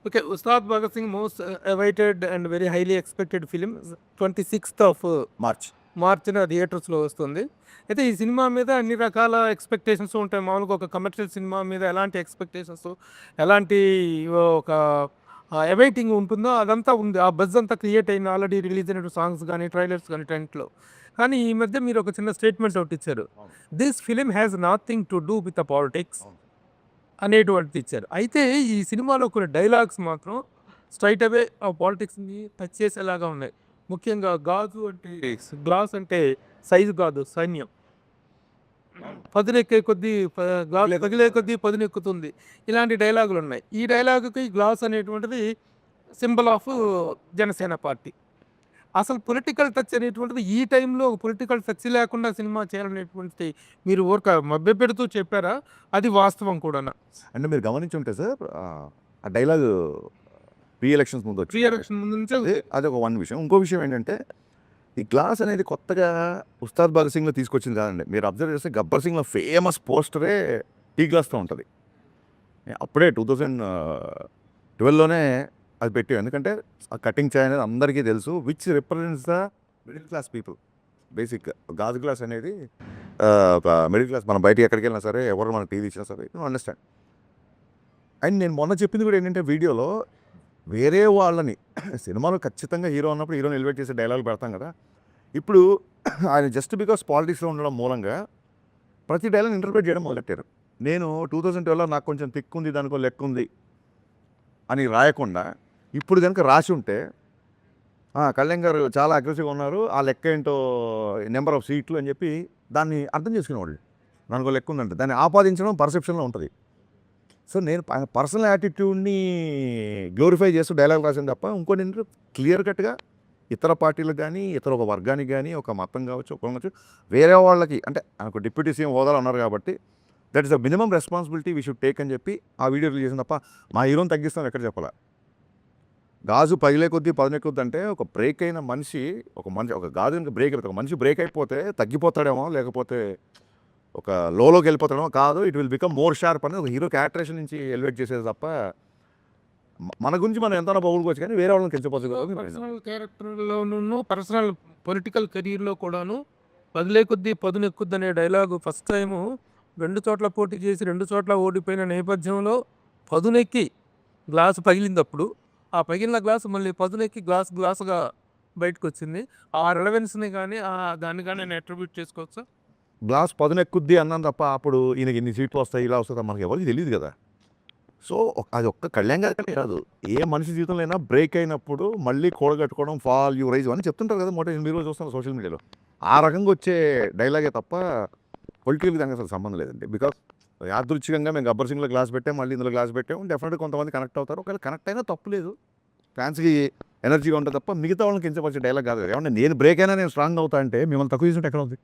Okay. 'Ustaad Bhagat Singh' most awaited and very highly expected film 26థ్ of March. మార్చ్‌న థియేటర్స్‌లో వస్తుంది. అయితే ఈ సినిమా మీద అన్ని రకాల ఎక్స్‌పెక్టేషన్స్ ఉంటాయి. మామూలుగా ఒక కమర్షియల్ సినిమా మీద ఎలాంటి ఎక్స్‌పెక్టేషన్స్, ఎలాంటి ఒక అవైటింగ్ ఉంటుందో అదంతా ఉంది. ఆ బజ్ అంతా క్రియేట్ అయింది. ఆల్రెడీ రిలీజ్ అయిన సాంగ్స్ గాని, ట్రైలర్స్ గాని టెంట్‌లో. కానీ ఈ మధ్య మీరు ఒక చిన్న స్టేట్మెంట్ ఒకటిచ్చారు. అవును. This film has nothing to do with the politics అవును. అనేటువంటిది ఇచ్చారు. అయితే ఈ సినిమాలో కొన్ని డైలాగ్స్ మాత్రం స్ట్రెయిట్ అవే ఆ పాలిటిక్స్‌ని టచ్ చేసేలాగా ఉన్నాయి. ముఖ్యంగా గాజు అంటే గ్లాస్ అంటే సైజు కాదు సైన్యం. పదునెక్కే కొద్దీ గ్లాస్ పగిలే కొద్దీ పదునెక్కుతుంది. ఇలాంటి డైలాగులున్నాయి. ఈ డైలాగుకి గ్లాస్ అనేటువంటిది సింబల్ ఆఫ్ జనసేన పార్టీ. అసలు పొలిటికల్ టచ్ అనేటువంటిది ఈ టైంలో పొలిటికల్ టచ్ లేకుండా సినిమా చేయాలనేటువంటిది మీరు ఊరక మభ్యపెడుతూ చెప్పారా? అది వాస్తవం కూడానా? అంటే మీరు గమనించుంటే సార్ ఆ డైలాగు ప్రీ ఎలక్షన్స్ ముందు ప్రీ వచ్చింది. ఎలక్షన్ ముందు నుంచే అదొక వన్ విషయం. ఇంకో విషయం ఏంటంటే, ఈ గ్లాస్ అనేది కొత్తగా 'ఉస్తాద్ భగత్ సింగ్'లో తీసుకొచ్చింది కాదండి. మీరు అబ్జర్వ్ చేస్తే 'గబ్బర్ సింగ్'లో ఫేమస్ పోస్టరే టీ గ్లాస్‌తో ఉంటది. అప్పుడే 2012లోనే అది పెట్టాం. ఎందుకంటే ఆ కటింగ్ చాయ్ అనేది అందరికీ తెలుసు. Which represents the middle class people. బేసిక్‌గా గాజు గ్లాస్ అనేది ఒక మిడిల్ క్లాస్ మనం బయటికి ఎక్కడికెళ్ళినా సరే, ఎవరు మనకు టీ ఇచ్చినా సరే యూ అండర్‌స్టాండ్. అండ్ నేను మొన్న చెప్పింది కూడా ఏంటంటే వీడియోలో వేరే వాళ్ళని సినిమాలో ఖచ్చితంగా హీరో అన్నప్పుడు హీరోని ఎలివేట్ చేసే డైలాగులు పెడతాం కదా! ఇప్పుడు ఆయన జస్ట్ బికాస్ పాలిటిక్స్‌లో ఉండడం మూలంగా ప్రతి డైలాగ్ ఇంటర్ప్రిట్ చేయడం మొదలెట్టారు. నేను 2012లో నాకు కొంచెం తిక్కుంది, దానికో లెక్కుంది అని రాయకుండా ఇప్పుడు గనుక రాసి ఉంటే కళ్యాణ్ గారు చాలా అగ్రెసివ్‌గా ఉన్నారు. ఆ లెక్క ఏంటో నంబర్ ఆఫ్ సీట్లు అని చెప్పి దాన్ని అర్థం చేసుకునేవాళ్ళు. దానికో లెక్క ఉందంటే దాన్ని ఆపాదించడం పర్సెప్షన్‌లో ఉంటది. సో, నేను పర్సనల్ యాటిట్యూడ్‌ని గ్లోరిఫై చేస్తూ డైలాగ్ రాసాను తప్ప ఇంకోటి ఏంటంటే క్లియర్ కట్‌గా ఇతర పార్టీలకు గానీ, ఇతర ఒక వర్గానికి గానీ, ఒక మతం కావచ్చు, ఒక కులం కావచ్చు, వేరే వాళ్ళకి అంటే ఒక డిప్యూటీ సీఎం హోదాలో ఉన్నారు కాబట్టి that is the minimum responsibility we should take అని చెప్పి ఆ వీడియో రిలీజ్ చేసాను తప్ప మా హీరోని తగ్గిస్తాం ఎక్కడ చెప్పలా. గాజు పగిలే కొద్దీ పదునెక్కుద్ది అంటే ఒక బ్రేక్ అయిన మనిషి ఒక గాజు కనుక బ్రేక్ అయిపోతే ఒక మనిషి బ్రేక్ అయిపోతే తగ్గిపోతాడేమో, లేకపోతే ఒక లోలోకి వెళ్ళిపోతాడేమో కాదు. It will become more sharp అనేది ఒక హీరో క్యారెక్టరేషన్ నుంచి ఎలివేట్ చేసేది తప్ప మన గురించి మనం ఎంతైనా పొగుడుకోవచ్చు కానీ వేరే వాళ్ళని కించపరచు కాదు. పర్సనల్ క్యారెక్టర్‌లోను, పర్సనల్ పొలిటికల్ కెరియర్‌లో కూడాను పదిలే కొద్దీ పదునెక్కుద్దనే డైలాగు ఫస్ట్ టైము 2 చోట్ల పోటీ చేసి 2 చోట్ల ఓడిపోయిన నేపథ్యంలో పదునెక్కి గ్లాసు పగిలిందప్పుడు, ఆ పగిలిన గ్లాసు మళ్ళీ పదునెక్కి గ్లాసుగా బయటకొచ్చింది. ఆ రెలెవెన్స్‌ని గాని దాన్ని గాని నేను అట్రిబ్యూట్ చేసుకోవచ్చా? గ్లాస్ పదునెక్కుద్ది అన్నాను తప్ప అప్పుడు ఈయనకి ఇన్ని సీట్లు వస్తాయి ఇలా వస్తుంది మనకి ఎవరికి తెలియదు కదా. సో అది ఒక్క కళ్యాణ్ గారికనే కాదు, ఏ మనిషి జీవితంలో అయినా బ్రేక్ అయినప్పుడు మళ్ళీ కూడగట్టుకోవడం ఫాల్ యూ రైజ్ అని చెప్తుంటారు కదా. మీరు రోజు చూస్తున్నారు సోషల్ మీడియాలో ఆ రకంగా వచ్చే డైలాగే తప్ప పొలిటికల్ దానికి అసలు సంబంధం లేదండి. బికాస్ యాదృచ్ఛికంగా మేము 'గబ్బర్ సింగ్'లో గ్లాస్ పెట్టాం, మళ్ళీ ఇందులో గ్లాస్ పెట్టాం. డెఫినెట్గా కొంతమంది కనెక్ట్ అవుతారు. ఒకవేళ కనెక్ట్ అయినా తప్పు లేదు. ఫ్యాన్స్కి ఎనర్జీగా ఉంటుంది తప్ప మిగతా వాళ్ళని కించపరిచే డైలాగ్ కాదు కదా. ఏమన్నా నేను బ్రేక్ అయినా నేను స్ట్రాంగ్ అవుతా అంటే మిమ్మల్ని తక్కువ చేసినట్టు ఎక్కడ ఉంది?